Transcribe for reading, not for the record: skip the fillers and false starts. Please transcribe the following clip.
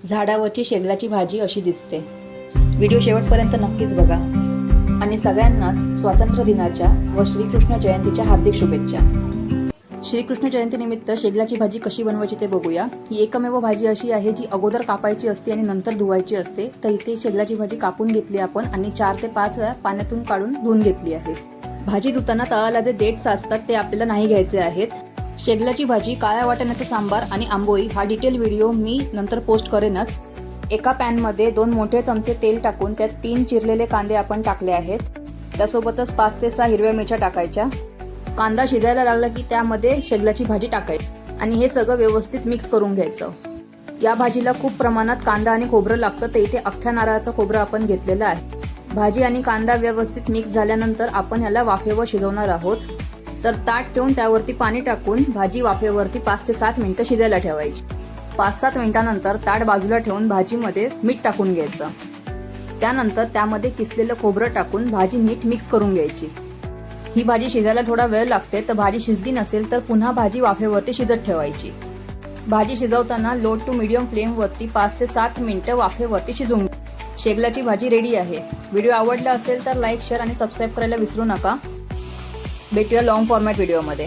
झाडावरची शेगलाची भाजी अशी दिसते। व्हिडिओ शेवटपर्यंत नक्कीच बघा आणि सगळ्यांनाच स्वातंत्र्य दिनाच्या व श्रीकृष्ण जयंतीच्या हार्दिक शुभेच्छा। श्रीकृष्ण जयंतीनिमित्त शेगलाची भाजी कशी बनवायची ते बघूया। ही एकमेव भाजी अशी आहे जी अगोदर कापायची असते आणि नंतर धुवायची असते। तर इथे शेगलाची भाजी कापून घेतली आपण आणि 4 ते 5 वेळा पाण्यातून काढून धुवून घेतली आहे। भाजी धुताना तळाला जे देठ असतात ते आपल्याला नाही घ्यायचे आहेत। शेगलाची भाजी, काळ्या वाटाण्याचा सांबार आणि आंबोळी हा डिटेल व्हिडिओ मी नंतर पोस्ट करेनच। एका पॅन मध्ये 2 मोठे चमचे तेल टाकून त्यात 3 चिरलेले कांदे आपण टाकले आहेत। त्यासोबतच 5 ते 6 हिरव्या मिरच्या टाकायच्या। कांदा शिजायला लागला की त्यामध्ये शेगलाची भाजी टाकायची आणि हे सगळं व्यवस्थित मिक्स करून घ्यायचं। या भाजीला खूप प्रमाणात कांदा आणि खोबरं लागतं, तर इथे अख्ख्या नारळाचं खोबरं आपण घेतलेलं आहे। भाजी आणि कांदा व्यवस्थित मिक्स झाल्यानंतर आपण याला वाफेवर शिजवणार आहोत। तर ताट ठेवून त्यावरती पाणी टाकून भाजी वाफेवरती 5 ते 7 मिनिटं शिजायला ठेवायची। 5-7 मिनिटांनंतर ताट बाजूला ठेवून भाजीमध्ये मीठ टाकून घ्यायचं। त्यानंतर त्यामध्ये किसलेलं खोबरं टाकून भाजी नीट मिक्स करून घ्यायची। ही भाजी शिजायला थोडा वेळ लागते, तर भाजी शिजली नसेल तर पुन्हा भाजी वाफेवरती शिजत ठेवायची। भाजी शिजवताना लो टू मीडियम फ्लेमवरती 5 ते 7 मिनिटं वाफेवरती शिजवून शेगलाची भाजी रेडी आहे। व्हिडिओ आवडला असेल तर लाईक, शेअर आणि सबस्क्राईब करायला विसरू नका। भेटूया लॉंग फॉर्मॅट व्हिडिओमध्ये।